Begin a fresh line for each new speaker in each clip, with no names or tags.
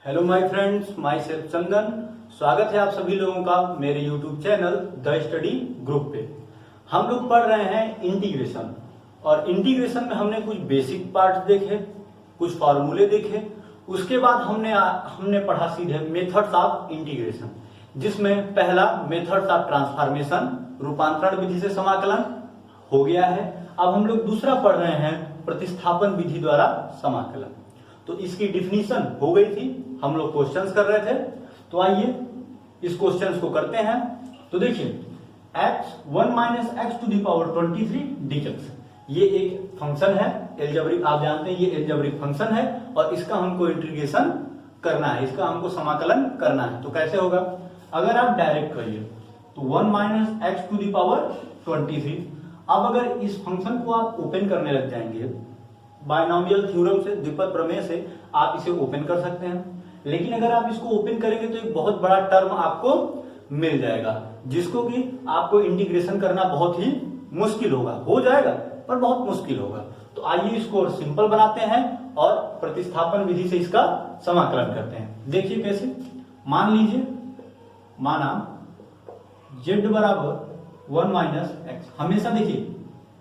Hello my friends, myself Chandan. स्वागत है आप सभी लोगों का मेरे YouTube channel the study group पे। हम लोग पढ़ रहे हैं इंटीग्रेशन, और इंटीग्रेशन में हमने कुछ बेसिक पार्ट्स देखे, कुछ फॉर्मूले देखे। उसके बाद हमने पढ़ा सीधे मेथड्स ऑफ इंटीग्रेशन, जिसमें पहला मेथड्स ऑफ ट्रांसफॉर्मेशन, रूपांतरण विधि से समाकलन हो गया है। अब हम लोग दूसरा पढ़ रहे हैं प्रतिस्थापन विधि द्वारा समाकलन। तो इसकी डिफिनीशन हो गई थी, हम लोग क्वेश्चंस कर रहे थे। तो आइए इस क्वेश्चंस को करते हैं। तो देखिए x1 minus x to the power 23 dx, ये एक फंक्शन है एलजेब्रिक, आप जानते हैं ये एलजेब्रिक फंक्शन है, और इसका हमको इंटीग्रेशन करना है, इसका हमको समाकलन करना है। तो कैसे होगा? अगर आप डायरेक्ट करिए तो 1 minus x to the power 23। अब अगर इस फंक्शन को आप ओपन करने लग जाएंगे बायनोमियल थ्योरम से, द्विपद प्रमेय से आप इसे ओपन कर सकते हैं। लेकिन अगर आप इसको ओपन करेंगे तो एक बहुत बड़ा टर्म आपको मिल जाएगा, जिसको कि आपको इंटीग्रेशन करना बहुत ही मुश्किल होगा। हो जाएगा पर बहुत मुश्किल होगा। तो आइए इसको और सिंपल बनाते हैं और प्रतिस्थापन विधि से इसका समाकलन करते हैं। देखिए कैसे। मान लीजिए, माना z बराबर 1 माइनस एक्स। हमेशा देखिए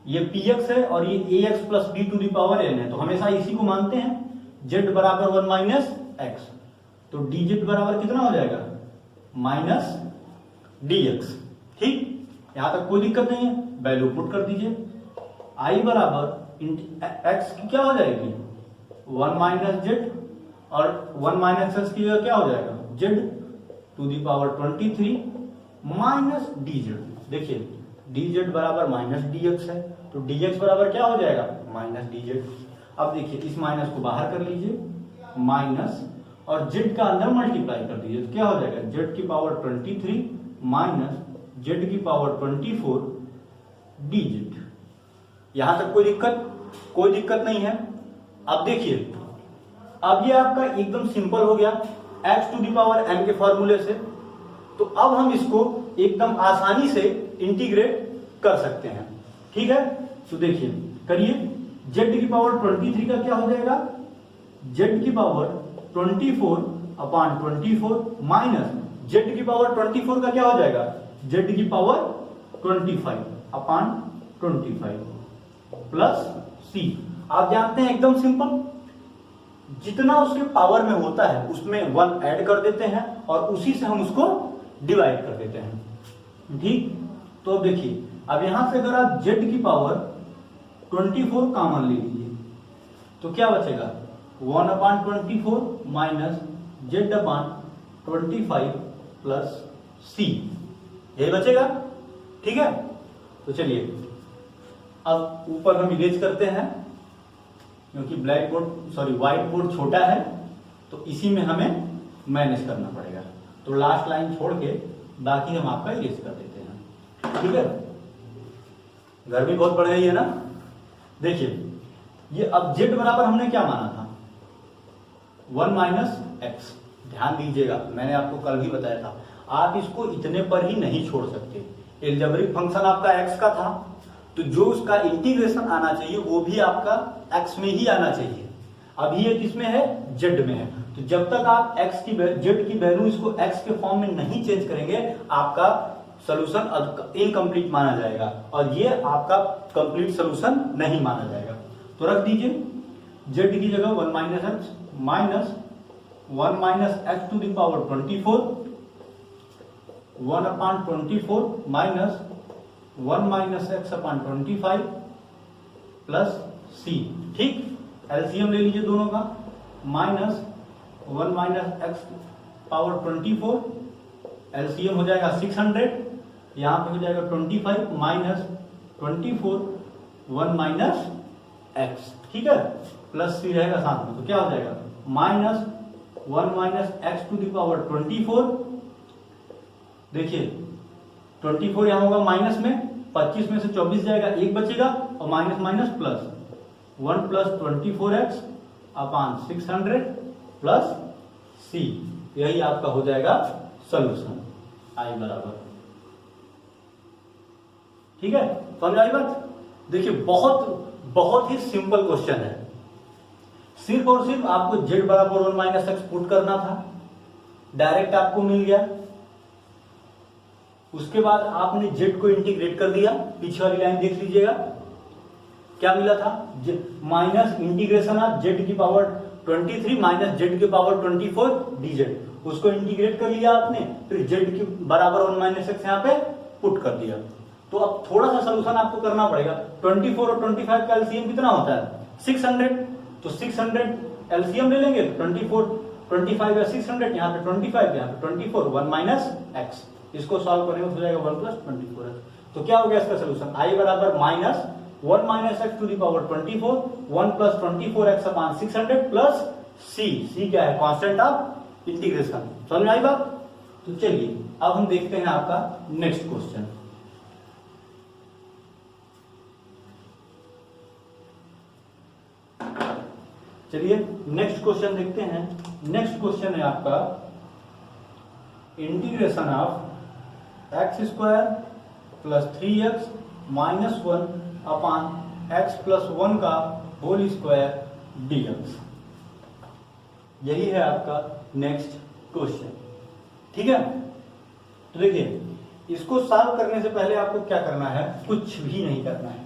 ये px है और ये ax plus b to the power n है, तो हमेशा इसी को मानते हैं। z बराबर 1 माइनस एक्स, तो dz बराबर कितना हो जाएगा? Minus dx। ठीक, यहां तक कोई दिक्कत नहीं है, वैल्यू पुट कर दीजिए। i बराबर x की क्या हो जाएगी? 1 माइनस z, और 1 माइनस x की जगह क्या हो जाएगा? z to the power 23 minus dz। देखिए dz बराबर माइनस dx है, तो dx बराबर क्या हो जाएगा? Minus dz। अब देखिए इस माइनस को बाहर कर लीजिए, माइनस और z का अंदर मल्टीप्लाई कर दीजिए, तो क्या हो जाएगा? z की पावर 23 माइनस z की पावर 24 dz। यहां तक कोई दिक्कत नहीं है। अब देखिए, अब ये आपका एकदम सिंपल हो गया x to the power n के फॉर्मूले से। तो अब हम इसको एकदम आसानी से इंटीग्रेट कर सकते हैं। ठीक है, तो देखिए करिए। z की पावर 23 का क्या हो जाएगा? z की पावर 24 अपॉन 24 माइनस z की पावर 24 का क्या हो जाएगा? z की पावर 25 अपॉन 25 प्लस c। आप जानते हैं एकदम सिंपल, जितना उसके पावर में होता है उसमें 1 ऐड कर देते हैं और उसी से हम उसको डिवाइड कर देते हैं। ठीक, तो अब देखिए, अब यहां से अगर आप z की पावर 24 कॉमन ले लीजिए तो क्या बचेगा? 1 upon 24 minus z upon 25 plus c, यही बचेगा। ठीक है, तो चलिए अब ऊपर हम इरेज करते हैं, क्योंकि व्हाइट बोर्ड छोटा है तो इसी में हमें मैनेज करना पड़ेगा। तो लास्ट लाइन छोड़ के बाकी हम आपका इरेज कर देते हैं। ठीक है, गर्मी बहुत बढ़ गई है ना। देखिए ये अब z बराबर हमने क्या माना था? 1 माइनस एक्स। ध्यान दीजिएगा, मैंने आपको कल भी बताया था, आप इसको इतने पर ही नहीं छोड़ सकते। एलजेब्रिक फंक्शन आपका x का था, तो जो उसका इंटीग्रेशन आना चाहिए वो भी आपका x में ही आना चाहिए। अभी ये किसमें है? z में है। तो जब तक आप z की वैल्यू इसको x के फॉर्म में नहीं चेंज करेंगे, आपका सोल्यूशन इनकम्प्लीट माना जाएगा, और ये आपका कंप्लीट सोल्यूशन नहीं माना जाएगा। तो रख दीजिए z की जगह 1 minus x minus 1 minus x to the power 24, 1 upon 24 minus 1 minus x upon 25 plus c। ठीक, एलसीएम ले लीजिए दोनों का। Minus 1 minus x power 24, LCM हो जाएगा 600, यहां पे हो जाएगा 25 माइनस 24 1 माइनस एक्स। ठीक है, प्लस c रहेगा साथ में, तो क्या हो जाएगा? Minus 1 minus x to the power 24। देखिए 24 यहां होगा माइनस में, 25 में से 24 जाएगा, 1 बचेगा, और minus minus plus 1 plus 24x upon 600 plus c। यही आपका हो जाएगा सोल्यूशन i बराबर। ठीक है, समझ आई बात? देखिए बहुत ही सिंपल क्वेश्चन है। सिर्फ और सिर्फ आपको z बराबर 1 माइनस एक्स पुट करना था, डायरेक्ट आपको मिल गया। उसके बाद आपने z को इंटीग्रेट कर दिया, पीछे वाली लाइन देख लीजिएगा क्या मिला था, माइनस इंटीग्रेशन ऑफ z की पावर 23 माइनस z की पावर 24 dz, उसको इंटीग्रेट कर लिया आपने, फिर z की बराबर 1 माइनस एक्स यहाँ पे पुट कर दिया। तो अब थोड़ा सा सोल्यूशन आपको करना पड़ेगा। 24 और 25 का एलसीएम कितना होता है 600, तो 600 एलसीएम ले लेंगे, 24 25 या 600, यहाँ पे 25 यहाँ पे 24, 1 माइनस एक्स, इसको सॉल्व करने में हो जाएगा 1 प्लस 24। तो क्या हो गया इसका सोल्यूशन, आई बराबर minus 1 minus x to the power 24, 1 plus 24 X upon 600 plus C क्या है, कांस्टेंट ऑफ इंटीग्रेशन। समझ में आई बात। तो चलिए अब हम देखते हैं आपका नेक्स्ट क्वेश्चन। चलिए नेक्स्ट क्वेश्चन देखते हैं। नेक्स्ट क्वेश्चन है आपका integration of x square plus 3x minus 1 upon x plus 1 का होल स्क्वायर dx। यही है आपका नेक्स्ट क्वेश्चन, ठीक है। तो देखिए इसको सॉल्व करने से पहले आपको क्या करना है, कुछ भी नहीं करना है,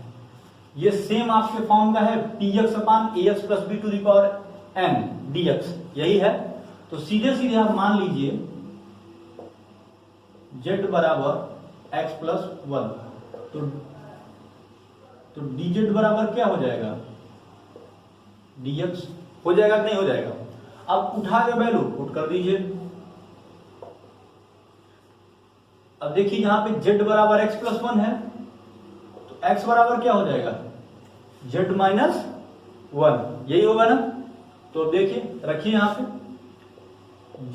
ये सेम आपके फॉर्म का है px upon ax plus b to the power n dx, यही है। तो सीधे सीधे आप मान लीजिए z बराबर x प्लस 1, तो dz बराबर क्या हो जाएगा, dx हो जाएगा कि नहीं हो जाएगा। अब उठा के वैल्यू पुट कर दीजिए। अब देखिए यहां पे z बराबर x प्लस 1 है, तो x बराबर क्या हो जाएगा z माइनस 1, यही होगा ना। तो देखिए रखिए यहां पे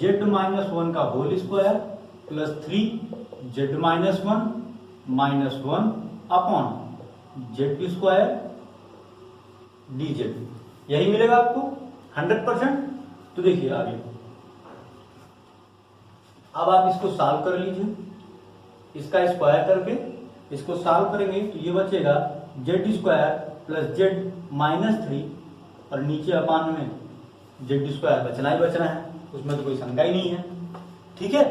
z माइनस 1 का whole square plus 3 z minus 1 minus 1 upon z square dz, यही मिलेगा आपको 100%। तो देखिए आगे अब आप इसको सॉल्व कर लीजिए, इसका स्क्वायर करके इसको सॉल्व करेंगे तो ये बचेगा Z square plus Z minus 3 और नीचे अपान में जेड स्क्वायर बचना ही बचना है, उसमें तो कोई शंका ही नहीं है, ठीक है।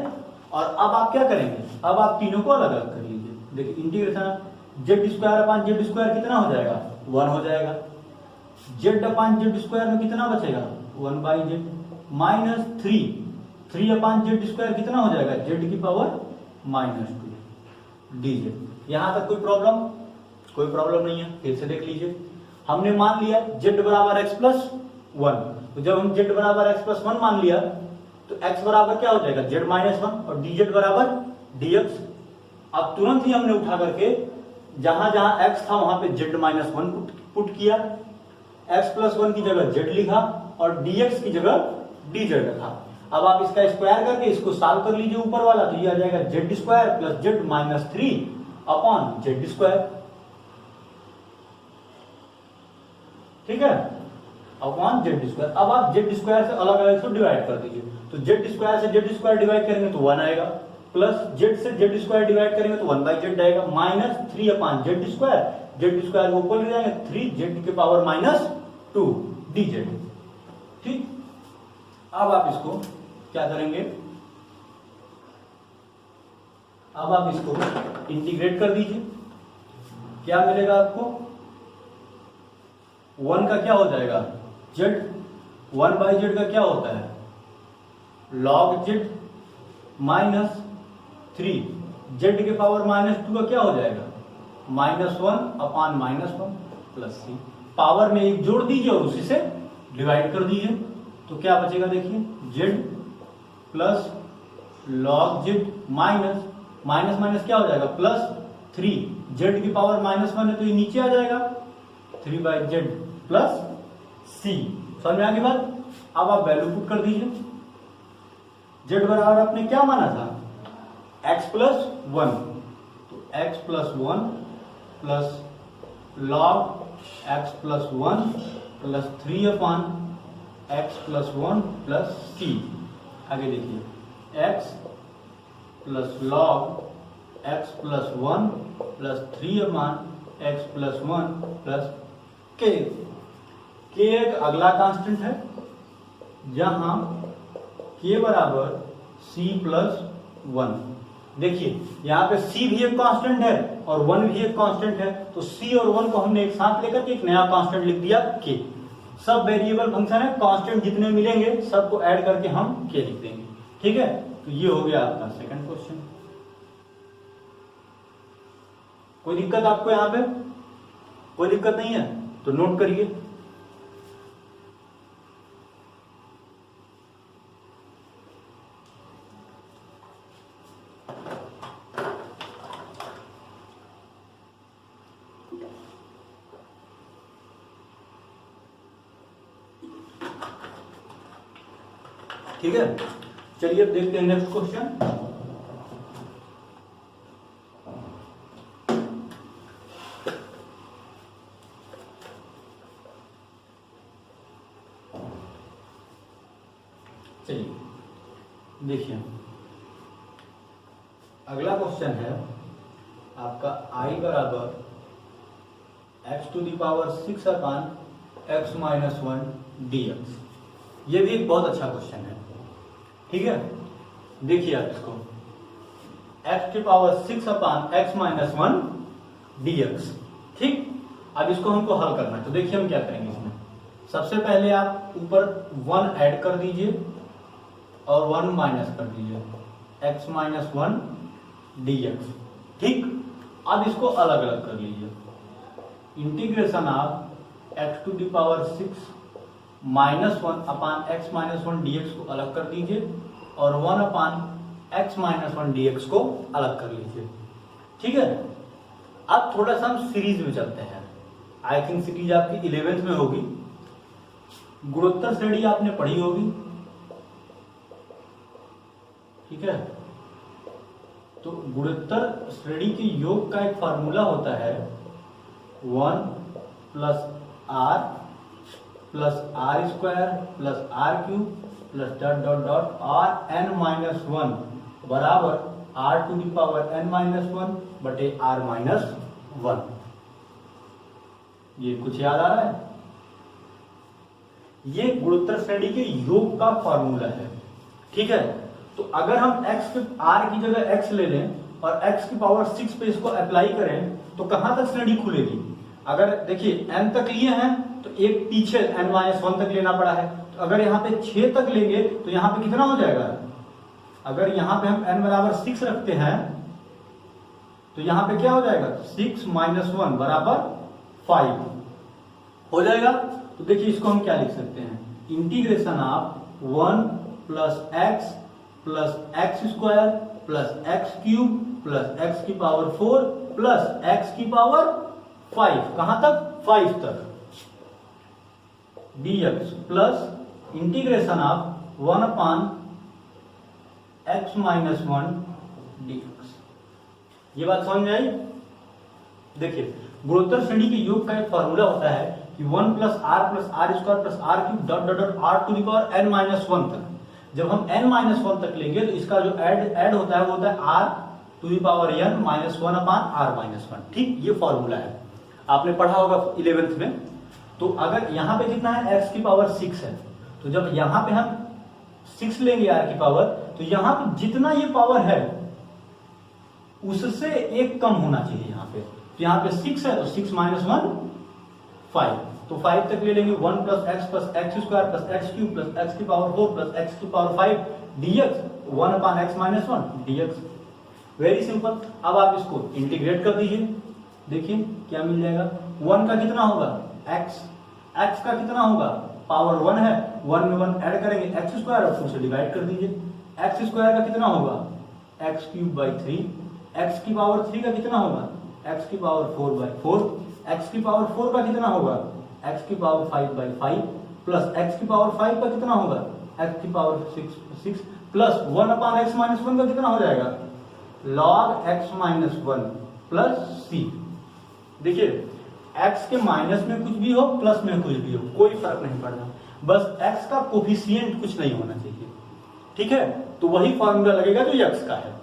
और अब आप क्या करेंगे, अब आप तीनों को अलग अलग कर लीजिए। देखिए integration Z square upon Z square कितना हो जाएगा 1 हो जाएगा, जेड अपान जेड स्क्वायर में कितना बचेगा 1 by Z minus 3 upon Z square कितना हो जाएगा जेड की पावर माइनस 2 dz। यहां तक कोई प्रॉब्लम नहीं है। फिर से देख लीजिए, हमने मान लिया z बराबर x प्लस 1, तो जब हम z बराबर x प्लस 1 मान लिया तो x बराबर क्या हो जाएगा z माइनस 1 और dz बराबर dx। अब तुरंत ही हमने उठा करके जहां जहां x था वहां पे z माइनस 1 पुट किया, x प्लस 1 की जगह z लिखा और dx की जगह dz रखा। अब आप इसका स्क्वायर करके इसको सॉल्व कर लीजिए ऊपर वाला, तो ये आ जाएगा z square plus Z minus 3 upon Z square, ठीक है, अपॉन जेड स्क्वायर। अब आप जेड स्क्वायर से अलग अलग डिवाइड कर दीजिए, तो जेड स्क्वायर से जेड स्क्वायर डिवाइड करेंगे तो 1 आएगा, प्लस जेड से जेड स्क्वायर डिवाइड करेंगे तो 1 बाई जेड आएगा, माइनस 3 अपॉन जेड स्क्वायर को ऊपर ले जाएंगे 3 जेड की पावर माइनस 2 dz, ठीक। अब आप इसको क्या करेंगे, अब आप इसको इंटीग्रेट कर दीजिए, क्या मिलेगा आपको 1 का क्या हो जाएगा z, 1 बाई जेड का क्या होता है log z माइनस 3 z के पावर माइनस 2 का क्या हो जाएगा माइनस 1 अपान माइनस 1 प्लस सी, पावर में एक जोड़ दीजिए और उसी से डिवाइड कर दीजिए, तो क्या बचेगा देखिए z plus log z minus minus minus क्या हो जाएगा प्लस 3 z की पावर माइनस 1 है तो ये नीचे आ जाएगा 3 बाई जेड प्लस सी। समझ में आ गई बात। अब आप वैल्यू पुट कर दीजिए, z बराबर आपने क्या माना था x प्लस 1, तो x plus 1 plus log x plus 1 plus 3 upon x plus 1 plus c। आगे देखिए x plus log x plus 1 plus 3 upon x plus 1 plus k। के एक अगला कांस्टेंट है, जहां के बराबर c प्लस 1। देखिए यहाँ पे c भी एक कांस्टेंट है और 1 भी एक कांस्टेंट है, तो c और 1 को हमने एक साथ लेकर के एक नया कांस्टेंट लिख दिया k। सब वेरिएबल फंक्शन है, कांस्टेंट जितने मिलेंगे सबको ऐड करके हम k लिख देंगे। ठीक है, तो ये हो गया आपका सेकंड क्वेश्चन। कोई दिक्कत आपको यहाँ पे? कोई दिक्कत नहीं है तो नोट करिए। ठीक है, चलिए अब देखते हैं नेक्स्ट क्वेश्चन। चलिए देखिए, अगला क्वेश्चन है आपका i बराबर x to the power 6 upon x minus 1 dx। ये भी एक बहुत अच्छा क्वेश्चन है। ठीक है, देखिए आप इसको, x की power 6 upon x minus 1 dx। ठीक, अब इसको हमको हल करना है, तो देखिए हम क्या करेंगे इसमें। सबसे पहले आप ऊपर 1 ऐड कर दीजिए और 1 माइनस कर दीजिए, x माइनस 1 dx। ठीक, अब इसको अलग अलग कर लीजिए। Integration of x to the power 6 minus 1 upon x minus 1 dx को अलग कर दीजिए और 1 अपान x माइनस 1 dx को अलग कर लीजिए। ठीक है, अब थोड़ा सा हम सीरीज में चलते हैं। आई थिंक सीरीज आपकी 11th में होगी, गुणोत्तर श्रेणी आपने पढ़ी होगी। ठीक है, तो गुणोत्तर श्रेणी के योग का एक फार्मूला होता है 1 plus r plus R square plus R cube plus dot dot dot R N minus 1 बराबर R to the power N minus 1 बटे आर माइनस 1। ये कुछ याद आ रहा है? ये गुणोत्तर श्रेणी के योग का फॉर्मूला है। ठीक है, तो अगर हम x के r की जगह x ले लें और x की पावर 6 पे इसको अप्लाई करें तो कहां तक श्रेणी खुलेगी? अगर देखिए n तक लिए हैं तो एक पीछे n-1 तक लेना पड़ा है, तो अगर यहाँ पे 6 तक लेंगे तो यहाँ पे कितना हो जाएगा? अगर यहाँ पे हम n बराबर 6 रखते हैं तो यहाँ पे क्या हो जाएगा? 6 माइनस 1 बराबर 5 हो जाएगा। तो देखिए इसको हम क्या लिख सकते हैं, integration of 1 plus x plus X square plus X cube plus X की पावर 4 प्लस एक्स की पावर 5, कहां तक? 5 तक, dx plus integration of 1 upon x minus 1 dx। ये बात समझ में आई? देखिए गुणोत्तर श्रेणी के योग का एक फॉर्मूला होता है कि 1 plus R square plus R cube dot dot dot R to the power n minus 1 तक। जब हम n माइनस 1 तक लेंगे तो इसका जो ऐड होता है वो होता है r to the power n minus 1 upon r minus 1। ठीक, ये फॉर्मूला है, आपने पढ़ा होगा 11th में। तो अगर यहाँ पे कितना है? x की पावर 6 है, तो जब यहाँ पे हम 6 लेंगे r की पावर, तो यहाँ पे जितना ये पावर है उससे एक कम होना चाहिए यहाँ पे। तो यहाँ पे 6 है तो 6 माइनस 1 5, तो 5 तक ले लेंगे। 1 plus X square plus X cube plus X की पावर 4 प्लस एक्स की power 5 dx 1 upon X minus 1 dx। Very simple. अब आप इसको इंटीग्रेट कर दीजिए, देखिए क्या मिल जाएगा। 1 का कितना होगा? x का कितना होगा? पावर 1 है, 1 में 1 ऐड करेंगे, एक्स स्क्वायर और 2 से डिवाइड कर दीजिए। एक्स स्क्वायर का कितना होगा? X cube by 3। एक्स की पावर 3 का कितना होगा? एक्स की पावर 4 बाई 4। एक्स की पावर 4 का कितना होगा? एक्स की पावर 5 बाई 5 प्लस एक्स की पावर 5 का कितना होगा? एक्स की power 6 plus 1 upon X minus 1 का कितना हो जाएगा? लॉग एक्स माइनस 1 प्लस सी। देखिए x के माइनस में कुछ भी हो प्लस में कुछ भी हो, कोई फर्क नहीं पड़ता, बस x का कोफिशिएंट कुछ नहीं होना चाहिए। ठीक है, तो वही फॉर्मूला लगेगा जो x का है।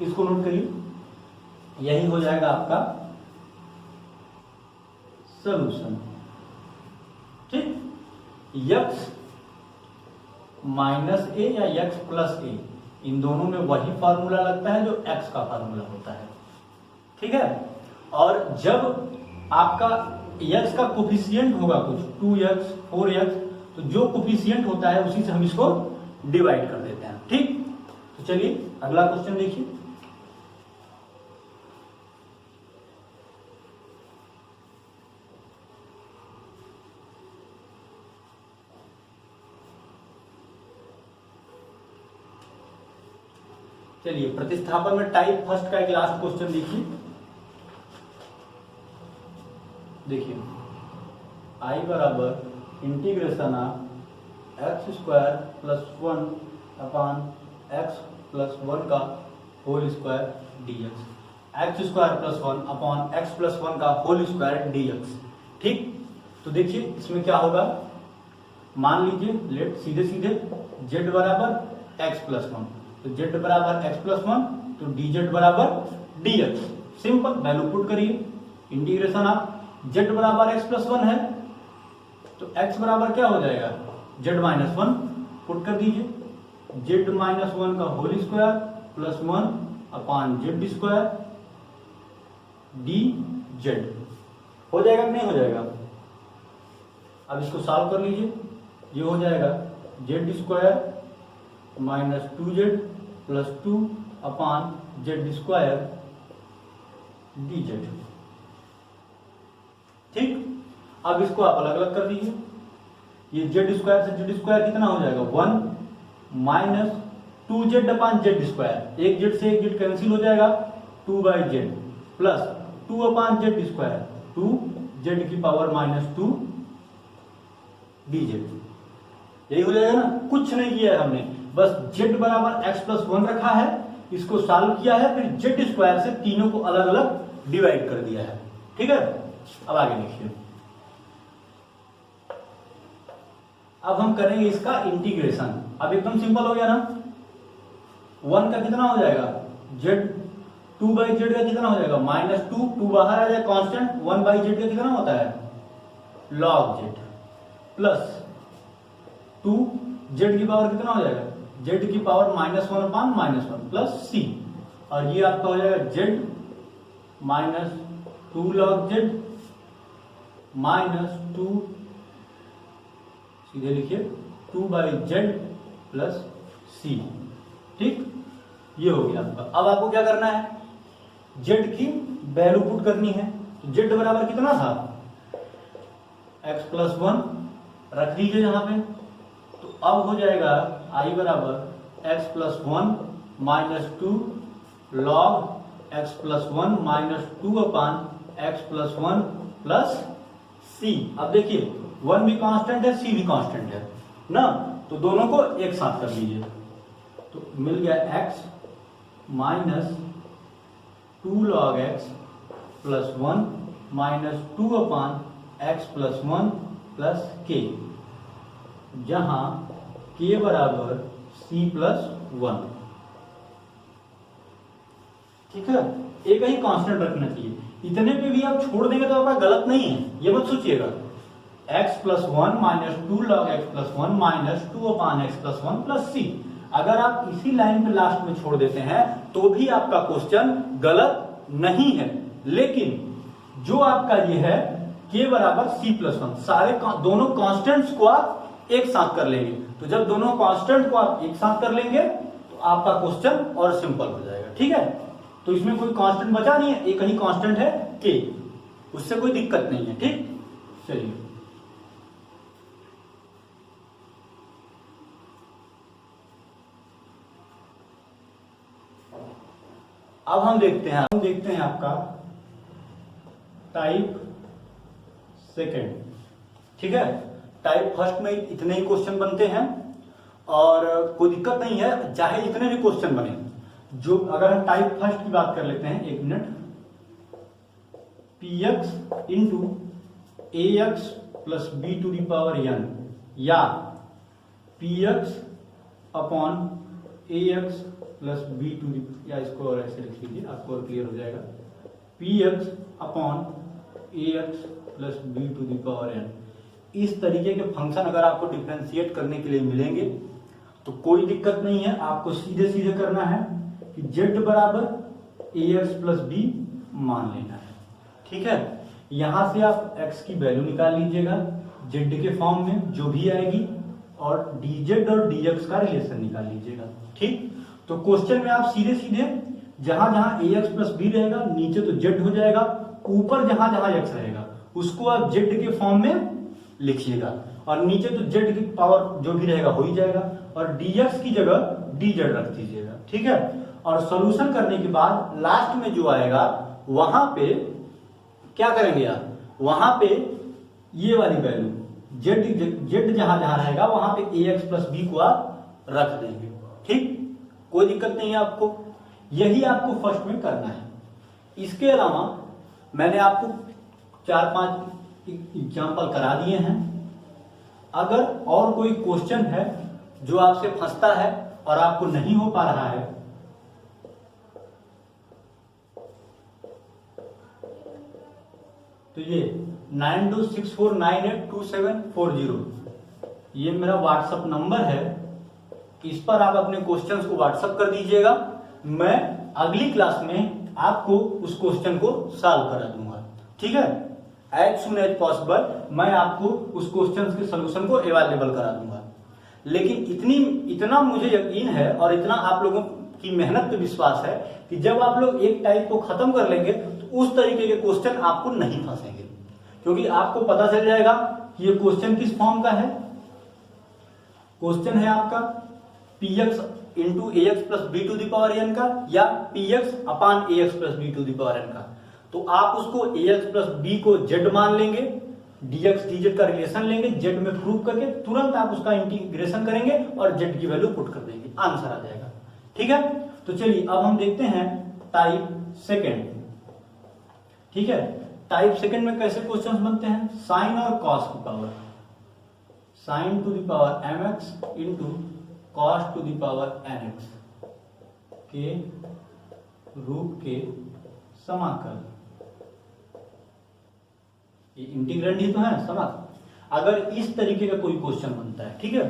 इसको नोट करिए, यही हो जाएगा आपका सॉल्यूशन। x माइनस ए या x प्लस ए, इन दोनों में वही फार्मूला लगता है जो x का फार्मूला होता है, ठीक है। और जब आपका x का कोफिशिएंट होगा कुछ 2x 4x, तो जो कोफिशिएंट होता है उसी से हम इसको डिवाइड कर देते हैं, ठीक। तो चलिए अगला क्वेश्चन देखिए। चलिए प्रतिस्थापन में टाइप फर्स्ट का एक लास्ट क्वेश्चन देखिए आई बराबर integration of x square plus 1 upon x plus 1 का whole square dx, x square plus 1 upon x plus 1 का होल स्क्वायर dx, ठीक। तो देखिए इसमें क्या होगा, मान लीजिए लेट सीधे सीधे z बराबर एक्स प्लस 1, तो z बराबर एक्स प्लस 1, तो dz बराबर dx, सिंपल वैल्यू पुट करिए। इंटीग्रेशन ऑफ z बराबर एक्स प्लस 1 है, तो x बराबर क्या हो जाएगा, z माइनस 1 पुट कर दीजिए, z माइनस 1 का whole square plus 1 upon Z square dz हो जाएगा कि नहीं हो जाएगा। अब इसको सॉल्व कर लीजिए, ये हो जाएगा z square minus 2z plus 2 upon Z square dz, ठीक। अब इसको आप अलग अलग कर दीजिए, ये जेड स्क्वायर से जेड स्क्वायर कितना हो जाएगा 1 minus 2z upon Z square, एक जेड से एक जेड कैंसिल हो जाएगा 2/z plus 2 upon Z square 2z की पावर माइनस 2 dz, यही हो जाएगा ना। कुछ नहीं किया है हमने, बस z बराबर x प्लस 1 रखा है, इसको सॉल्व किया है, फिर जेड स्क्वायर से तीनों को अलग अलग डिवाइड कर दिया है, ठीक है। अब आगे देखिए, अब हम करेंगे इसका इंटीग्रेशन। अब एकदम सिंपल हो गया ना, 1 का कितना हो जाएगा z, 2/z का कितना हो जाएगा माइनस 2 बाहर आ जाए कांस्टेंट, 1/z का कितना होता है log z प्लस 2 z की पावर कितना हो जाएगा, z की power minus 1 upon minus 1 plus c, और ये आपका हो जाएगा z minus 2 log z minus 2, सीधे लिखिए 2/z प्लस c, ठीक। ये हो गया आपका। अब आपको क्या करना है, z की वैल्यू पुट करनी है, तो z बराबर कितना था x प्लस 1 रख दीजिए यहाँ पे, तो अब हो जाएगा i बराबर x plus 1 minus 2 log x plus 1 minus 2 अपान x प्लस 1 प्लस c। अब देखिए 1 भी कांस्टेंट है, c भी कांस्टेंट है ना, तो दोनों को एक साथ कर लीजिए, तो मिल गया x minus 2 log x plus 1 minus 2 अपान x प्लस 1 प्लस k, जहां k बराबर c प्लस 1, ठीक है। एक ही कांस्टेंट रखना चाहिए, इतने पे भी आप छोड़ देंगे तो आपका गलत नहीं है, ये मत सोचिएगा। x plus 1 minus 2 log x plus 1 minus 2 अपान x प्लस 1 प्लस c, अगर आप इसी लाइन पे लास्ट में छोड़ देते हैं तो भी आपका क्वेश्चन गलत नहीं है, लेकिन जो आपका ये है k बराबर c प्लस 1, सारे दोनों कांस्टेंट्स को आप एक साथ कर लेंगे, तो जब दोनों कांस्टेंट को आप एक साथ कर लेंगे तो आपका क्वेश्चन और सिंपल हो जाएगा, ठीक है। तो इसमें कोई कांस्टेंट बचा नहीं है, एक ही कांस्टेंट है k, उससे कोई दिक्कत नहीं है, ठीक। चलिए अब हम देखते हैं आपका टाइप सेकंड, ठीक है। टाइप फर्स्ट में इतने ही क्वेश्चन बनते हैं और कोई दिक्कत नहीं है, चाहे जितने भी क्वेश्चन बने। जो अगर हम टाइप फर्स्ट की बात कर लेते हैं, एक minute, px into ax plus b to the power n, या px upon ax plus b to the, या इसको और ऐसे लिख लीजिए, आपको और क्लियर हो जाएगा, px upon ax plus b to the power n। इस तरीके के फंक्शन अगर आपको डिफरेंशिएट करने के लिए मिलेंगे तो कोई दिक्कत नहीं है, आपको सीधे सीधे करना है कि z बराबर ax प्लस बी मान लेना है। ठीक है, यहां से आप x की वैल्यू निकाल लीजिएगा z के फॉर्म में जो भी आएगी, और dz और dx का रिलेशन निकाल लीजिएगा। ठीक, तो क्वेश्चन में आप सीधे सीधे जहां जहां ax प्लस बी रहेगा नीचे तो z हो जाएगा, ऊपर जहां जहां x रहेगा उसको आप z के फॉर्म में लिखिएगा, और नीचे तो z की पावर जो भी रहेगा हो ही जाएगा, और dx की जगह dz रख दीजिएगा। ठीक है, और सॉल्यूशन करने के बाद लास्ट में जो आएगा वहां पे क्या करेंगे आप, वहां पे ये वाली वैल्यू z जहां जहां रहेगा वहां पे ax प्लस बी को आप रख देंगे। ठीक, कोई दिक्कत नहीं है आपको, यही आपको फर्स्ट में करना है। इसके अलावा मैंने आपको 4-5 एग्जाम्पल करा दिए हैं। अगर और कोई क्वेश्चन है जो आपसे फंसता है और आपको नहीं हो पा रहा है तो ये 9264982740 ये मेरा व्हाट्सएप नंबर है, इस पर आप अपने क्वेश्चंस को व्हाट्सएप कर दीजिएगा। मैं अगली क्लास में आपको उस क्वेश्चन को सॉल्व करा दूंगा। ठीक है, एज सुन एज पॉसिबल मैं आपको उस क्वेश्चन के सोल्यूशन को अवेलेबल करा दूंगा। लेकिन इतना मुझे यकीन है और इतना आप लोगों की मेहनत पे विश्वास है कि जब आप लोग एक टाइप को खत्म कर लेंगे तो उस तरीके के क्वेश्चन आपको नहीं फंसेंगे, क्योंकि आपको पता चल जाएगा कि ये क्वेश्चन किस फॉर्म का है। क्वेश्चन है आपका px into ax plus B to the power n का या px upon ax plus B to the power n का, तो आप उसको ax प्लस b को z मान लेंगे, dx dz का रिलेशन लेंगे, z में प्रूव करके तुरंत आप उसका इंटीग्रेशन करेंगे और z की वैल्यू पुट कर देंगे, आंसर आ जाएगा। ठीक है, तो चलिए अब हम देखते हैं टाइप सेकेंड। ठीक है, टाइप सेकेंड में कैसे क्वेश्चन बनते हैं, साइन और कॉस की power, sign to the power mx into cos two the power nx के रूप के समाकल, ये इंटीग्रेंड ही तो है समाकल। अगर इस तरीके का कोई क्वेश्चन बनता है, ठीक है,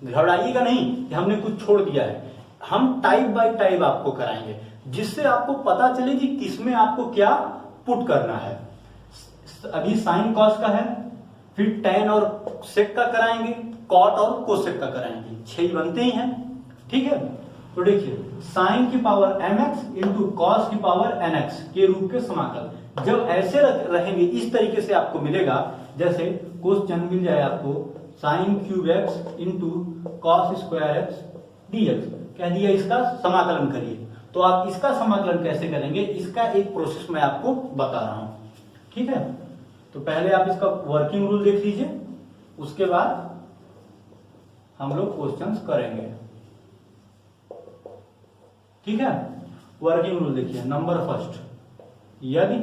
घबराइएगा नहीं कि हमने कुछ छोड़ दिया है, हम टाइप बाय टाइप आपको कराएंगे जिससे आपको पता चले कि किसमें आपको क्या पुट करना है। अभी साइन कॉस का है, फिर टेन और सेक का कराएंगे, कॉट और कोसेक का कराएंगे, 6 बनते ही हैं। ठीक है, तो देखिए साइन की पावर mx इंटू कॉस की पावर nx के रूप के समाकल जब ऐसे रहेंगे इस तरीके से आपको मिलेगा, जैसे क्वेश्चन मिल जाए आपको sine cube x into cos square x dx, कह दिया इसका समाकलन करिए, तो आप इसका समाकलन कैसे करेंगे इसका एक प्रोसेस मैं आपको बता रहा हूं। ठीक है, तो पहले आप इसका वर्किंग रूल देख लीजिए, उसके बाद हम लोग क्वेश्चंस करेंगे। ठीक है, वर्किंग रूल देखिए, नंबर फर्स्ट, यदि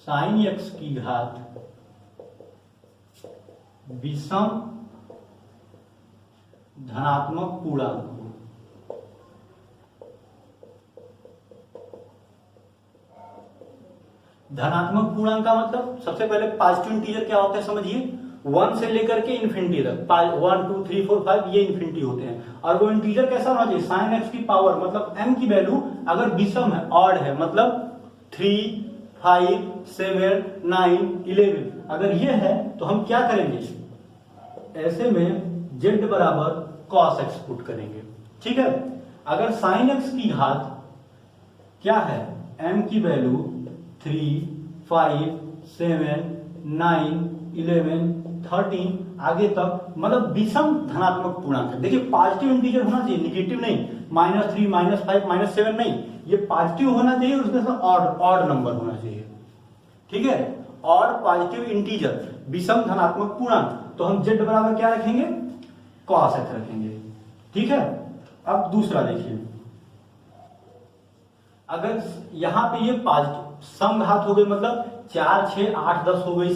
साइन एक्स की घात विषम धनात्मक पूर्णांक हो, धनात्मक पूर्णांक का मतलब सबसे पहले पॉजिटिव इंटीजर क्या होता है समझिए, 1 से लेकर के इन्फिनिटी तक, 1 2 3 4 5 ये इन्फिनिटी होते हैं, और वो इंटीजर कैसा होना चाहिए, साइन एक्स की पावर मतलब m की वैल्यू अगर विषम है, ऑड है, मतलब 3 5 7 9 11, अगर ये है तो हम क्या करेंगे, ऐसे में z बराबर cos x पुट करेंगे। ठीक है, अगर साइन x की घात क्या है, m की वैल्यू 3 5 7 9 11 13 आगे तक, मतलब विषम धनात्मक पूर्णांक है। देखिए पॉजिटिव इंटीजर होना चाहिए, निगेटिव नहीं, -3 -5 -7 नहीं, ये पॉजिटिव होना चाहिए, उसके साथ ऑड नंबर होना चाहिए। ठीक है, और पॉजिटिव इंटीजर विषम धनात्मक पूर्णांक, तो हम z बराबर क्या रखेंगे, cos x रखेंगे। ठीक है, अब दूसरा देखिए, अगर यहां पे ये पॉजिटिव सम घात हो गई, मतलब 4 6 8 10 हो गई,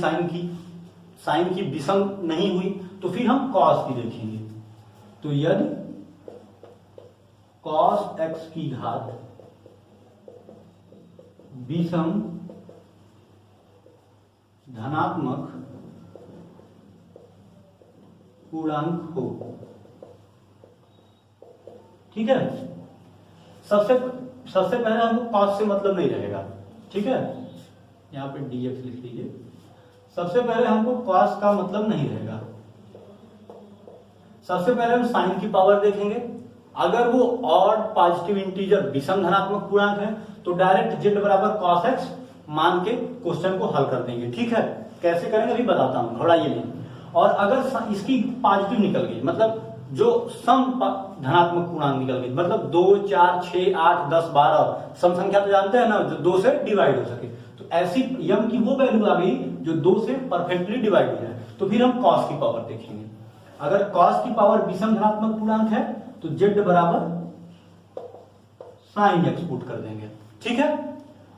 साइन की विषम नहीं हुई, तो फिर हम cos की देखेंगे, तो यदि cos x की घात विषम धनात्मक पूर्णांक हो। ठीक है, सबसे पहले हमको कॉस से मतलब नहीं रहेगा। ठीक है, यहां पे dx लिख लीजिए। सबसे पहले हमको कॉस का मतलब नहीं रहेगा। सबसे पहले हम साइन की पावर देखेंगे। अगर वो ऑड पॉजिटिव इंटीजर विषम धनात्मक पूर्णांक है तो डायरेक्ट z बराबर cos x मान के क्वेश्चन को हल कर देंगे। ठीक है, कैसे करेंगे अभी बताता हूं, घबराइए नहीं। और अगर इसकी पॉजिटिव निकल गई, मतलब जो सम धनात्मक पूर्णांक निकल गई, मतलब 2, 4, 6, 8, 10, 12 सम संख्या तो जानते हैं ना, जो 2 से डिवाइड हो सके, तो ऐसी यम की वो वैल्यू आ गई जो 2 से परफेक्टली डिवाइड हो जाए, तो फिर हम कॉस की पावर देखेंगे। अगर कॉस की पावर विषम धनात्मक पूर्णांक है तो z बराबर साइन x पुट कर देंगे। ठीक है,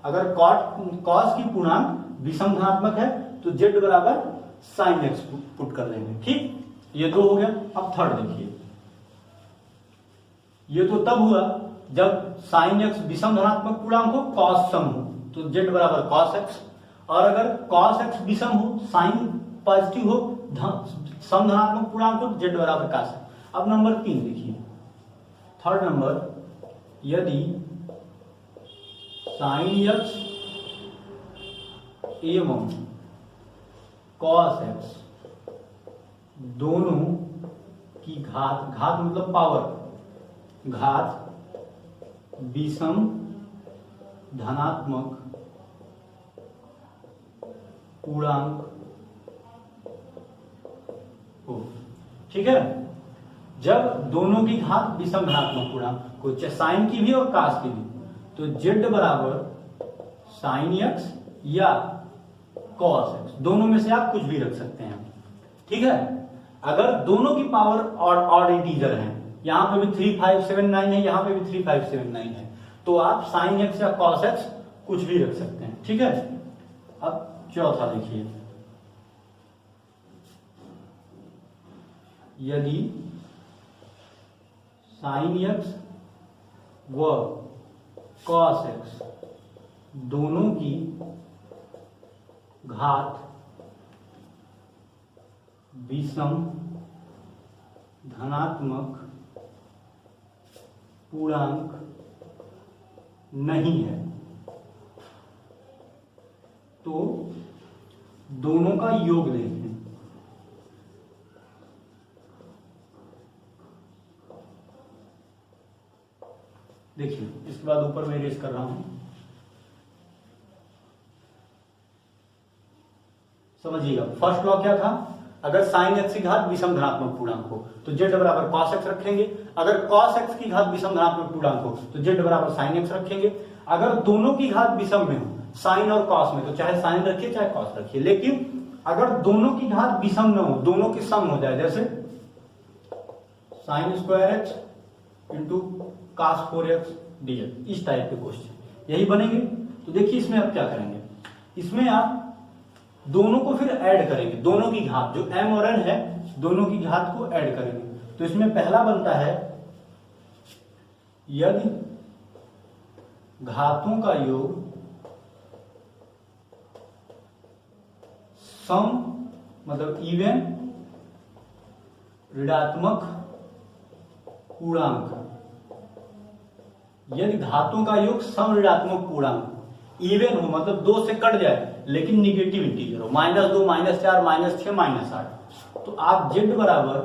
अगर कॉस की पूर्णांक विषम धनात्मक है तो z बराबर साइन x पुट कर देंगे। ठीक, ये तो हो गया। अब थर्ड देखिए, ये तो तब हुआ जब साइन x विषम धनात्मक पूर्णांक हो, कॉस सम हो, तो z बराबर कॉस x। और अगर कॉस x विषम हो, साइन पॉजिटिव हो, सम धनात्मक पूर्णांक हो, तो z बराबर कॉस x। अब नंबर 3 देखिए, थर्ड नंबर, यदि साइन x एवं कॉस x दोनों की घात मतलब पावर, घात विषम धनात्मक पूर्णांक हो। ठीक है, जब दोनों की घात विषम धनात्मक पूर्णांक को, चाहे साइन की भी और कास की भी, तो z बराबर साइन x या कॉस x, दोनों में से आप कुछ भी रख सकते हैं। ठीक है, अगर दोनों की पावर ऑड इंटीजर है, यहां पे भी 3579 है, यहां पे भी 3579 है, तो आप साइन x या कॉस x कुछ भी रख सकते हैं। ठीक है, अब चौथा देखिए, यदि साइन x व कॉस x दोनों की घात विषम धनात्मक पूर्णांक नहीं है, तो दोनों का योग देखें। देखिए, इसके बाद ऊपर मैं रेस कर रहा हूं, समझिएगा। फर्स्ट लॉ क्या था, अगर साइन x की घात विषम धनात्मक पूर्णांक हो तो z बराबर cos x रखेंगे। अगर cos x की घात विषम धनात्मक पूर्णांक हो तो z बराबर sin x रखेंगे। अगर दोनों की घात विषम में हो, साइन और cos में, तो चाहे साइन रखिए चाहे cos रखिए। लेकिन अगर दोनों की घात विषम न हो, दोनों की सम हो जाए, जैसे sine square x into cos 4x dx, इस टाइप के क्वेश्चन यही बनेंगे। तो देखिए इसमें आप क्या करेंगे, इसमें आप दोनों को फिर ऐड करेंगे, दोनों की घात जो m और n है, दोनों की घात को ऐड करेंगे। तो इसमें पहला बनता है, यदि घातों का योग सम मतलब इवन ऋणात्मक पूर्णांक, यदि घातों का योग सम ऋणात्मक पूर्णांक इवन हो, मतलब 2 से कट जाए लेकिन निगेटिव इंटीजर हो, -2, -4, -6, -8, तो आप z बराबर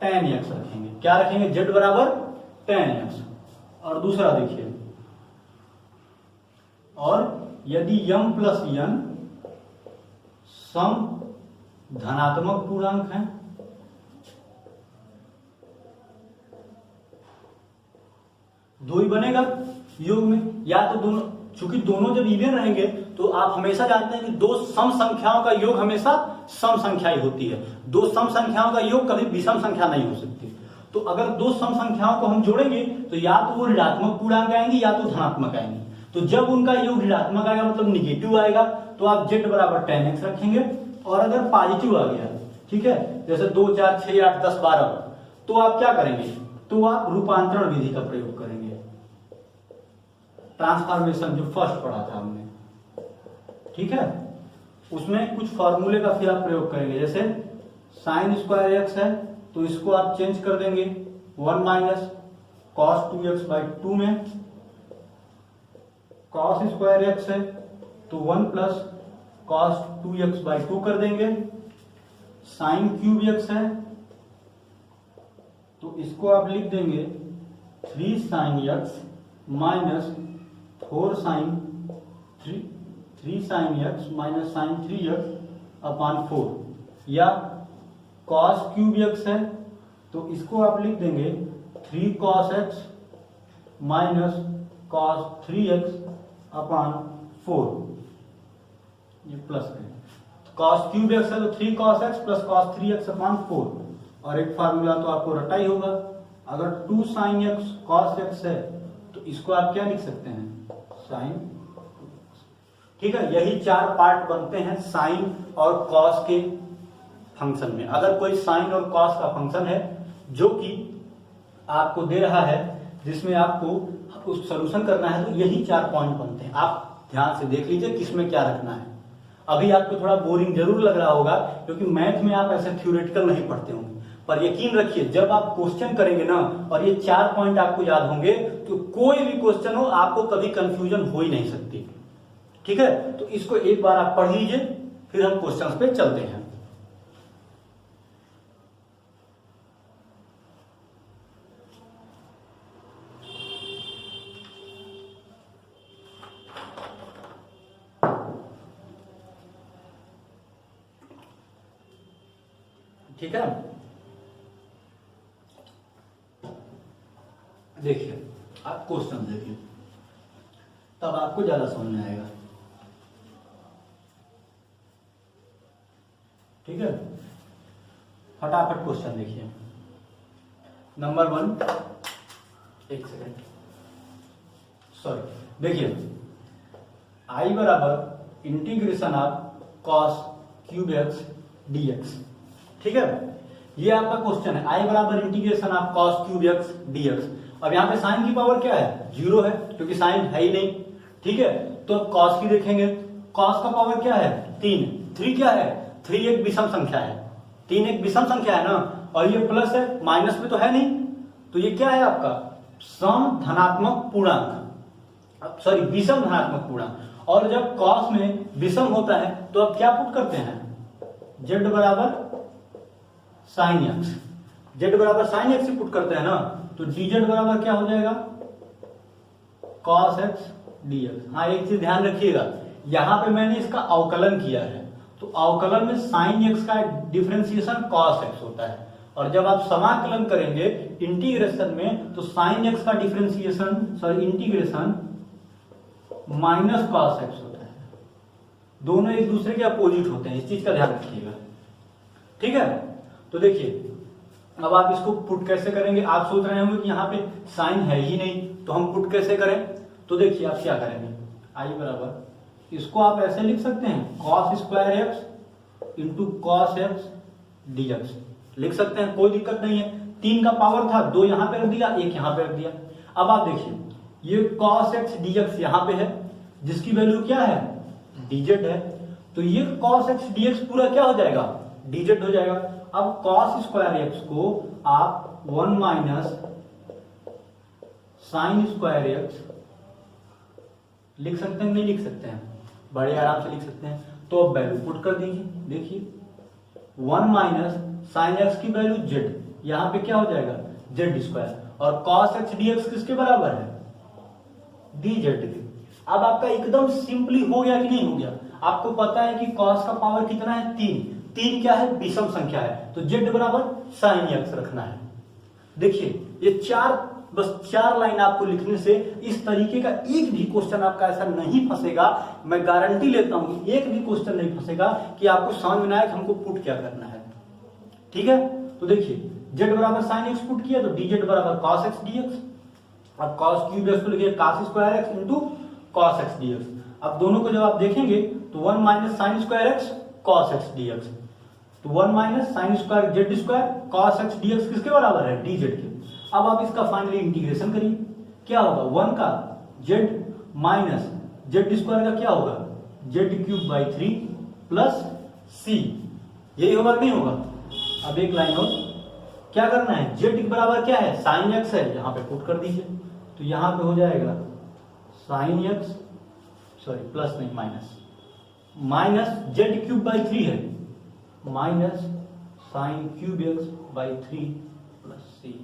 tan x रखेंगे। क्या रखेंगे, z बराबर tan x। और दूसरा देखिए, और यदि m प्लस n सम धनात्मक पूर्णांक है, दो ही बनेगा योग में, या तो दोनों, चूंकि दोनों जब इवन रहेंगे तो आप हमेशा जानते हैं कि दो सम संख्याओं का योग हमेशा सम संख्या ही होती है। दो सम संख्याओं का योग कभी विषम संख्या नहीं हो सकती। तो अगर दो सम संख्याओं को हम जोड़ेंगे तो या तो वो ऋणात्मक पूर्णांक आएंगे या तो धनात्मक आएंगे। तो जब उनका योग ऋणात्मक आएगा मतलब निगेटिव आएगा, तो आप z बराबर tan x रखेंगे। और अगर पॉजिटिव आ गया, ठीक है, जैसे 2, 4, 6, 8, 10, 12, तो आप क्या करेंगे, तो आप रूपांतरण विधि का प्रयोग करेंगे, ट्रांसफॉर्मेशन जो फर्स्ट पढ़ा था हमने। ठीक है, उसमें कुछ फॉर्मूले का फिर आप प्रयोग करेंगे। जैसे साइन स्क्वायर एक्स है तो इसको आप चेंज कर देंगे 1 माइनस कॉस 2x बाई 2 में, कॉस स्क्वायर एक्स है तो 1 प्लस कॉस 2x बाई 2 कर देंगे। साइन क्यूब एक्स है तो इसको आप लिख देंगे 3 sine x minus 4 sine 3 sine x minus sine 3x upon 4, या कॉस क्यूब एक्स है तो इसको आप लिख देंगे 3 cos x minus cos 3x upon 4, ये प्लस है। कॉस क्यूब एक्स है तो 3 cos x plus cos 3x upon 4, और एक फार्मूला तो आपको रटा ही होगा। अगर 2 साइन एक्स कॉस एक्स है तो इसको आप क्या लिख सकते हैं, साइन। ठीक है, यही 4 पार्ट बनते हैं साइन और कॉस के फंक्शन में। अगर कोई साइन और कॉस का फंक्शन है जो कि आपको दे रहा है, जिसमें आपको उस सॉल्यूशन करना है, तो यही 4 पॉइंट बनते हैं। आप ध्यान से देख लीजिए किसमें क्या रखना है। अभी आपको थोड़ा बोरिंग जरूर लग रहा होगा क्योंकि मैथ में आप ऐसे थ्योरेटिकल नहीं पढ़ते होंगे, पर यकीन रखिए जब आप क्वेश्चन करेंगे ना और ये 4 पॉइंट आपको याद होंगे तो कोई भी क्वेश्चन हो आपको कभी कंफ्यूजन हो ही नहीं सकती। ठीक है, तो इसको एक बार आप पढ़ लीजिए, फिर हम क्वेश्चंस पे चलते हैं। ठीक है, देखिए आप क्वेश्चन देखिए तब आपको ज्यादा समझ में आएगा। ठीक है, फटाफट क्वेश्चन देखिए। नंबर 1, एक सेकेंड, सॉरी, देखिए आई बराबर integration of cos cube x dx. ठीक है, ये आपका क्वेश्चन है, आई बराबर integration of cos cube x dx. अब यहाँ पे साइन की पावर क्या है, 0 है क्योंकि साइन है ही नहीं। ठीक है, तो अब कॉस की देखेंगे, कॉस का पावर क्या है, 3। 3 क्या है, 3 एक विषम संख्या है, 3 एक विषम संख्या है ना, और ये प्लस है, माइनस में तो है नहीं, तो ये क्या है आपका सम धनात्मक पूर्णांक, सॉरी विषम धनात्मक पूर्णांक। और जब कॉस में विषम होता है तो अब क्या पुट करते हैं, z बराबर साइन एक्स, z बराबर साइन एक्स पुट करते हैं ना, तो dz बराबर क्या हो जाएगा, cos x dx। हाँ, एक चीज ध्यान रखिएगा, यहां पे मैंने इसका अवकलन किया है, तो अवकलन में साइन एक्स का डिफरेंशिएशन cos x होता है, और जब आप समाकलन करेंगे इंटीग्रेशन में तो साइन एक्स का differentiation, sorry integration minus cos x होता है। दोनों एक दूसरे के अपोजिट होते हैं, इस चीज का ध्यान रखिएगा। ठीक है, तो देखिए अब आप इसको पुट कैसे करेंगे। आप सोच रहे होंगे कि यहाँ पे साइन है ही नहीं तो हम पुट कैसे करें, तो देखिए आप क्या करेंगे, आई बराबर इसको आप ऐसे लिख सकते हैं cos square x into cos x dx लिख सकते हैं, कोई दिक्कत नहीं है। 3 का पावर था, 2 यहाँ पे रख दिया, 1 यहाँ पे रख दिया। अब आप देखिए ये कॉस एक्स डीएक्स यहाँ पे है जिसकी वैल्यू क्या है, डीजेड है, तो ये कॉस एक्स डीएक्स पूरा क्या हो जाएगा, डीजेड हो जाएगा। अब कॉस स्क्वायर एक्स को आप 1 माइनस साइन स्क्वायर एक्स लिख सकते हैं, नहीं लिख सकते हैं, बड़े आराम से लिख सकते हैं। तो अब वैल्यू पुट कर दीजिए, देखिए 1 माइनस साइन एक्स की वैल्यू जेड, यहां पे क्या हो जाएगा जेड स्क्वायर, और कॉस एक्स डीएक्स किसके बराबर है, डी जेड के। अब आपका एकदम सिंपली हो गया कि नहीं हो गया। आपको पता है कि कॉस का पावर कितना है, 3 क्या है, विषम संख्या है, तो जेड बराबर साइन एक्स रखना है। देखिए ये 4 लाइन आपको लिखने से इस तरीके का एक भी क्वेश्चन आपका ऐसा नहीं फंसेगा, मैं गारंटी लेता हूं एक भी क्वेश्चन नहीं फंसेगा कि आपको समझ में आए कि हमको पुट क्या करना है। ठीक है, तो देखिए जेड बराबर साइन एक्स पुट किया तो डी जेड बराबर कॉस एक्स डीएक्स, अब कॉस क्यूब एक्स को लिखिए cos square x into cos x dx. अब दोनों को जब आप देखेंगे तो 1 minus sine square x cos x dx, तो 1 minus sine square z square cos x dx किसके बराबर है, डी जेड के। अब आप इसका फाइनली इंटीग्रेशन करिए, क्या होगा 1 का जेड माइनस जेड स्क्वायर का क्या होगा Z cube by 3 plus C, यही होगा कि नहीं होगा। अब एक लाइन और, क्या करना है, जेड के बराबर क्या है, साइन एक्स है, यहां पे पुट कर दीजिए, तो यहां पे हो जाएगा साइन एक्स, सॉरी प्लस नहीं माइनस जेड क्यूब बाई 3 है, minus sine cube X by 3 plus C,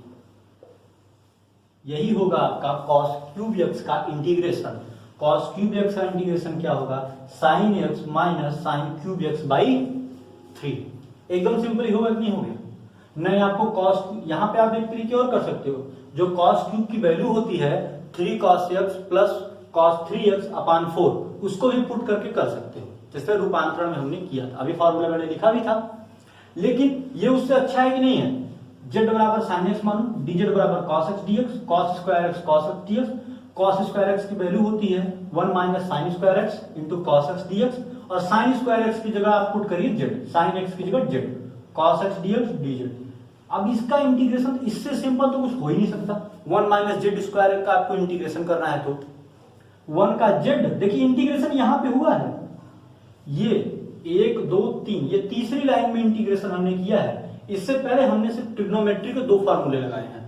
यही होगा आपका कॉस क्यूब एक्स का इंटीग्रेशन। कॉस क्यूब एक्स का इंटीग्रेशन क्या होगा, sine x minus sine cube X by 3। एकदम सिंपल ही होगा कि नहीं हो गया। नहीं आपको कॉस, यहां पे आप एक तरीके और कर सकते हो, जो कॉस क्यूब की वैल्यू होती है 3 cos x plus cos 3x अपान 4, उसको भी पुट करके कर सकते हो, जैसे रूपांतरण में हमने किया था, अभी फॉर्मूला मैंने लिखा भी था। लेकिन ये उससे अच्छा है कि नहीं है, जेड बराबर साइन एक्स मानो, डी जेड बराबर cos x dx, cos square x cos x dx, cos square x की वैल्यू होती है 1 minus sine square x into cos x dx, और साइन स्क्वायर एक्स की जगह आप पुट करिए जेड, साइन एक्स की जगह z, cos x dx dz. अब इसका इंटीग्रेशन इससे सिंपल तो कुछ हो ही नहीं सकता। 1 माइनस जेड स्क्वायर का आपको इंटीग्रेशन करना है तो 1 का जेड, देखिए इंटीग्रेशन यहां पे हुआ है, ये 1 2 3, ये तीसरी लाइन में इंटीग्रेशन हमने किया है। इससे पहले हमने सिर्फ ट्रिग्नोमेट्री के 2 फार्मूले लगाए हैं,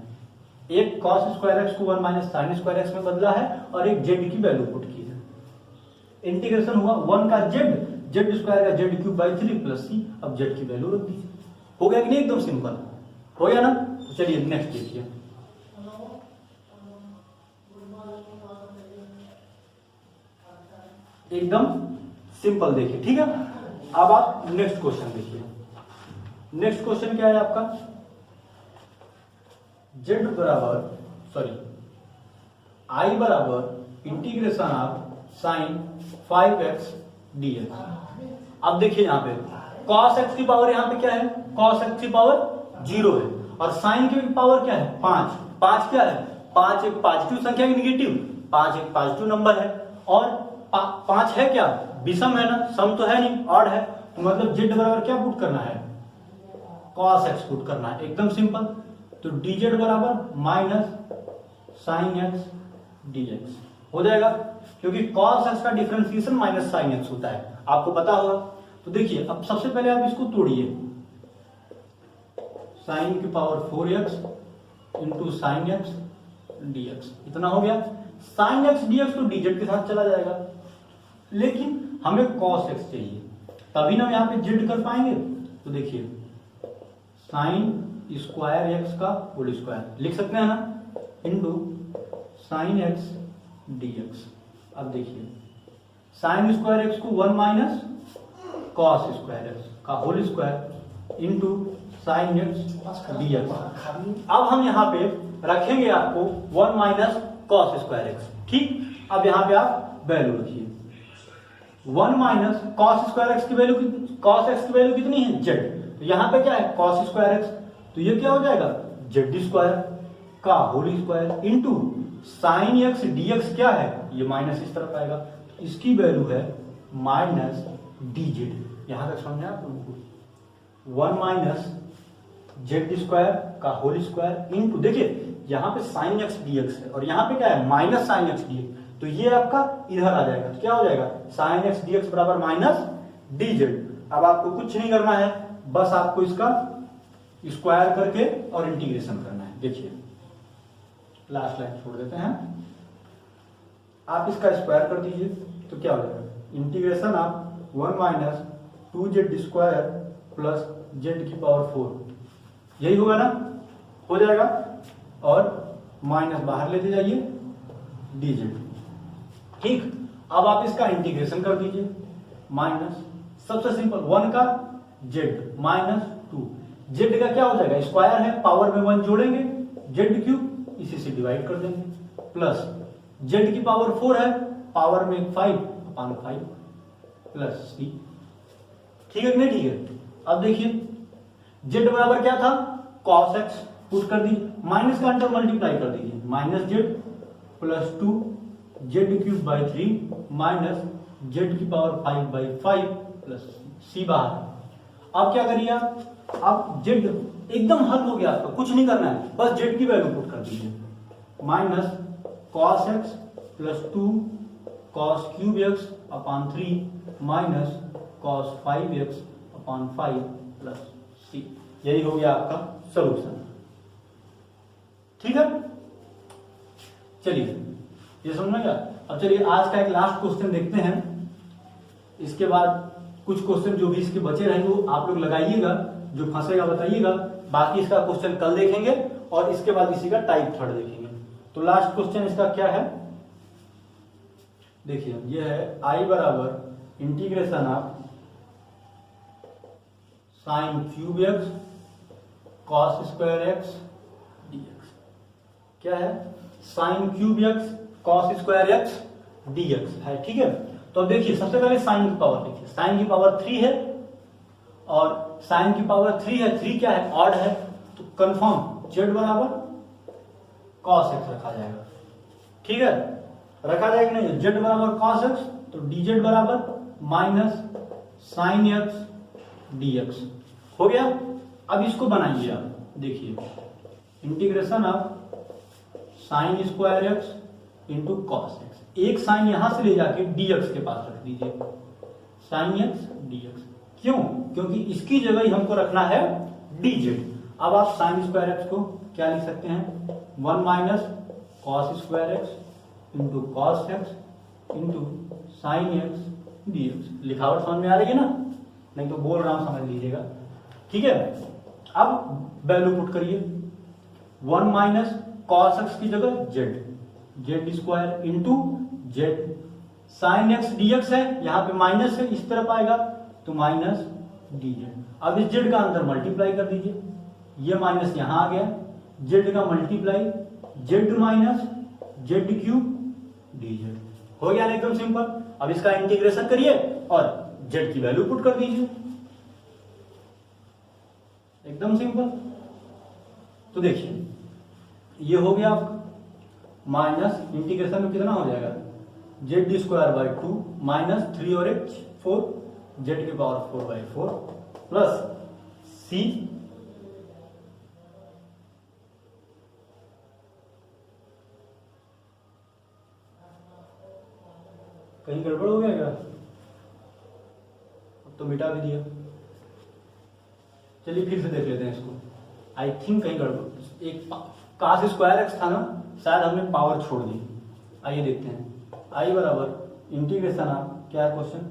एक कॉस स्क्वायर एक्स को 1 माइनस साइन स्क्वायर एक्स में बदला है और एक जेड की वैल्यू पुट की है। इंटीग्रेशन हुआ 1 का जेड स्क्वायर का जेड क्यूब बाई 3 प्लस सी, अब जेड की वैल्यू रख दीजिए, हो गया कि नहीं, एकदम सिंपल हो गया ना। तो चलिए नेक्स्ट देखिए, एकदम सिंपल देखिए, ठीक है। अब आप नेक्स्ट क्वेश्चन देखिए, नेक्स्ट क्वेश्चन क्या है आपका, जेड बराबर सॉरी आई बराबर integration of sign 5x dx। अब देखिए यहां पे cos x की पावर यहां पे क्या है, cos x की पावर 0 है, और साइन की पावर क्या है 5, 5 क्या है, 5 एक पॉजिटिव संख्या की निगेटिव, 5 एक पॉजिटिव नंबर है, और 5 है क्या, विषम है ना, सम तो है नहीं, ऑड है, तो मतलब जेड बराबर क्या पुट करना है, cos x पुट करना है, एकदम सिंपल। तो dz बराबर माइनस साइन एक्स dx हो जाएगा, क्योंकि cos x का डिफरेंशिएशन माइनस साइन एक्स होता है, आपको पता होगा। तो देखिए अब सबसे पहले आप इसको तोड़िए, साइन की power 4x into sine x dx, इतना हो गया। साइन एक्स dx तो dz के साथ चला जाएगा, लेकिन हमें cos x चाहिए, तभी ना यहाँ पे z कर पाएंगे। तो देखिए साइन स्क्वायर एक्स का होल स्क्वायर लिख सकते हैं ना, इंटू साइन एक्स dx। अब देखिए साइन स्क्वायर एक्स को 1 माइनस कॉस स्क्वायर एक्स का whole square into sine x dx। अब हम यहाँ पे रखेंगे आपको 1 माइनस कॉस स्क्वायर एक्स, ठीक। अब यहाँ पे आप वैल्यू रखिए, 1 माइनस कॉस स्क्वायर एक्स की वैल्यू, कॉस एक्स की वैल्यू कितनी है, जेड, तो यहाँ पे क्या है कॉस स्क्वायर एक्स, तो ये क्या हो जाएगा जेड स्क्वायर का whole square into sine x dx क्या है, ये माइनस इस तरफ आएगा, तो इसकी वैल्यू है माइनस dz। यहां तक समझे आप लोगों को, 1 माइनस जेड स्क्वायर का होल स्क्वायर इंटू, देखिए यहां पे साइन एक्स डीएक्स है और यहां पे क्या है माइनस साइन एक्स डीएक्स, तो ये आपका इधर आ जाएगा, तो क्या हो जाएगा साइन एक्स डीएक्स बराबर माइनस dz। अब आपको कुछ नहीं करना है, बस आपको इसका स्क्वायर करके और इंटीग्रेशन करना है। देखिए लास्ट लाइन छोड़ देते हैं, आप इसका स्क्वायर कर दीजिए, तो क्या हो जाएगा इंटीग्रेशन आप 1 minus 2z square plus Z की पावर 4, यही होगा ना, हो जाएगा, और माइनस बाहर लेते जाइए dz, ठीक। अब आप इसका इंटीग्रेशन कर दीजिए, माइनस सबसे सिंपल 1 का जेड माइनस 2, जेड का क्या हो जाएगा स्क्वायर है, पावर में 1 जोड़ेंगे, जेड क्यूब इसी से डिवाइड कर देंगे, प्लस जेड की पावर 4 है, पावर में 5 अपान 5 प्लस सी, ठीक है कि नहीं, ठीक है। अब देखिए जेड बराबर क्या था cos x, पुट कर दीजिए, माइनस का अंदर मल्टीप्लाई कर दीजिए, minus Z plus 2 Z cube by 3 minus z की पावर 5 बाई 5 प्लस सी बाहर। अब क्या करिए आप, अब जेड एकदम हल हो गया, आपका कुछ नहीं करना है, बस जेड की वैल्यू पुट कर दीजिए, minus cos x plus 2 cos cube x upon 3 minus cos 5x upon 5 plus C. यही हो गया आपका सॉल्यूशन। ठीक है, चलिए ये समझ में गया। अब चलिए आज का एक लास्ट क्वेश्चन देखते हैं, इसके बाद कुछ क्वेश्चन जो भी इसके बचे रहेंगे वो आप लोग लगाइएगा, जो फंसेगा बताइएगा, बाकी इसका क्वेश्चन कल देखेंगे और इसके बाद इसी का टाइप थर्ड देखेंगे। तो लास्ट क्वेश्चन इसका क्या है, देखिए ये है आई बराबर integration of sine cube x cos square x dx. क्या है, sine cube x cos square x dx है। ठीक है, तो अब देखिए सबसे पहले साइन की पावर देखिए, साइन की पावर 3 है और साइन की पावर 3 है, 3 क्या है, ऑड है, तो कंफर्म जेड बराबर कॉस एक्स रखा जाएगा। ठीक है, रखा जाएगा नहीं, जेड बराबर कॉस एक्स, तो डी जेड बराबर माइनस साइन एक्स डीएक्स हो गया। अब इसको बनाइए आप, देखिए integration of sign square x into cos x. एक साइन यहां से ले जाके डीएक्स के पास रख दीजिए, साइन एक्स डीएक्स। क्यों, क्योंकि इसकी जगह ही हमको रखना है डीजेड। अब आप साइन स्क्वायर एक्स को क्या लिख सकते हैं, 1 minus cos square x into cos x into sine x dx. लिखावट समझ में आ रही है ना, नहीं तो बोल रहा हूं समझ लीजिएगा। ठीक है, अब वैल्यू पुट करिए, 1 माइनस कॉस एक्स की जगह z, z square into z, sine x dx है, यहां पे माइनस है, इस तरफ आएगा तो माइनस डीजेड। अब इस जेड का अंदर मल्टीप्लाई कर दीजिए, ये माइनस यहां आ गया, जेड का multiply Z minus Z cube DZ हो गया ना, एकदम सिंपल। अब इसका इंटीग्रेशन करिए और जेड की वैल्यू पुट कर दीजिए, एकदम सिंपल। तो देखिए ये हो गया आपका, माइनस इंटीग्रेशन में कितना हो जाएगा, जेड स्क्वायर बाई 2 माइनस 3 और 1 4, जेड की पावर 4 बाई 4 प्लस सी कहीं गड़बड़ हो गया क्या, अब तो मिटा भी दिया। चलिए फिर से देख लेते हैं इसको, आई थिंक कहीं गड़बड़, एक कास स्क्वायर एक्स था ना, शायद हमने पावर छोड़ दी। आइए देखते हैं, आई बराबर इंटीग्रेशन ऑफ क्या है question,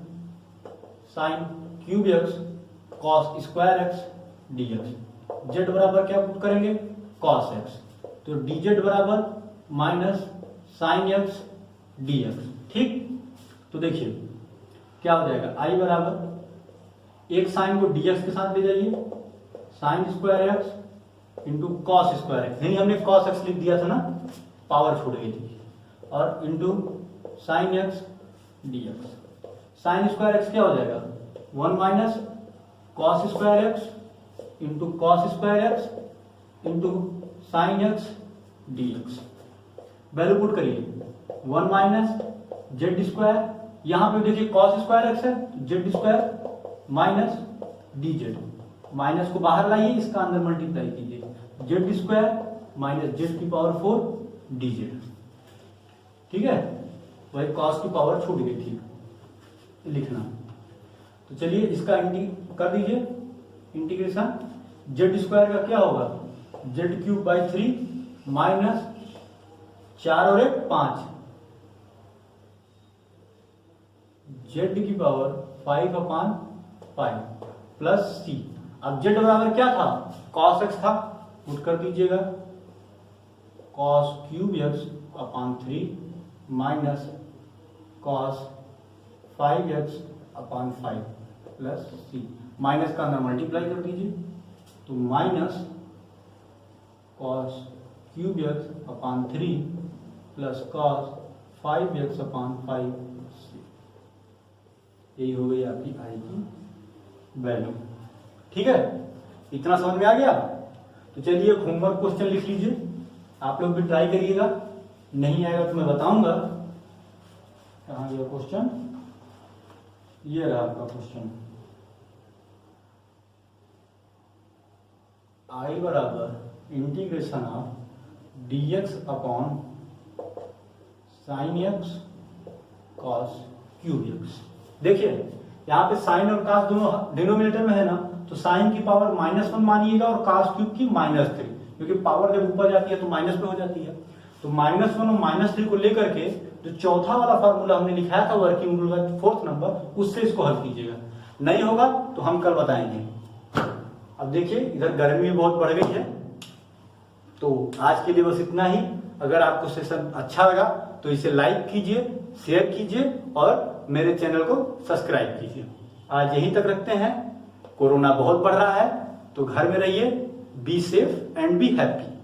sine cube x cos square x dx. Z बराबर क्या पुट करेंगे, कॉस एक्स, तो डीजेड बराबर माइनस साइन एक्स डीएक्स। ठीक, तो देखिए क्या हो जाएगा, आई बराबर एक साइन को डीएक्स के साथ ले जाइए, sign square x into cos square x, नहीं हमने कॉस एक्स लिख दिया था ना, पावर छूट गई थी, और into sine x dx. Sine square x क्या हो जाएगा, 1 minus cos square x into cos square x into sine x dx. Value put करिए, 1 माइनस जेड स्क्वायर, यहां पे देखिए कॉस स्क्वायर एक्स है, z square minus d z, minus को बाहर लाइए, इसका अंदर मल्टीप्लाई कीजिए, जेड स्क्वायर माइनस जेड की पावर 4 डी जेड। ठीक है, वही कॉस की पावर छूट गई थी लिखना। तो चलिए इसका कर दीजिए इंटीग्रेशन, जेड स्क्वायर का क्या होगा, जेड क्यूब बाई 3 माइनस 4 और 1 5, जेड की पावर 5 अपॉन 5 प्लस सी। अब जेड बराबर क्या था, कॉस एक्स था, पुट कर दीजिएगा, cos cube X upon 3 minus cos 5x upon 5 plus C, minus का अंदर मल्टीप्लाई कर दीजिए, तो minus cos cube X upon 3 plus cos 5x upon 5 C. यही हो गई आपकी आई की वैल्यू। ठीक है, इतना समझ में आ गया। तो चलिए होमवर्क क्वेश्चन लिख लीजिए, आप लोग भी ट्राई करिएगा, नहीं आएगा तो मैं बताऊंगा। कहाँ गया क्वेश्चन, ये रहा आपका क्वेश्चन, आई बराबर integration of dx upon sine x cos cube x. देखिए यहाँ पे साइन और कास दोनों डिनोमिनेटर में है ना, तो साइन की पावर -1 मानिएगा और कास क्यूब की -3, क्योंकि पावर जब ऊपर जाती है तो माइनस में हो जाती है। तो -1 और -3 को लेकर के जो चौथा वाला फार्मूला हमने लिखाया था वर्किंग रूल का 4th नंबर, उससे इसको हल कीजिएगा। नहीं होगा तो हम कल बताएंगे। अब देखिए इधर गर्मी बहुत बढ़ गई है, तो आज के लिए बस इतना ही। अगर आपको सेशन अच्छा लगा तो इसे लाइक कीजिए, शेयर कीजिए और मेरे चैनल को सब्सक्राइब कीजिए। आज यहीं तक रखते हैं। कोरोना बहुत बढ़ रहा है तो घर में रहिए, be safe and be happy.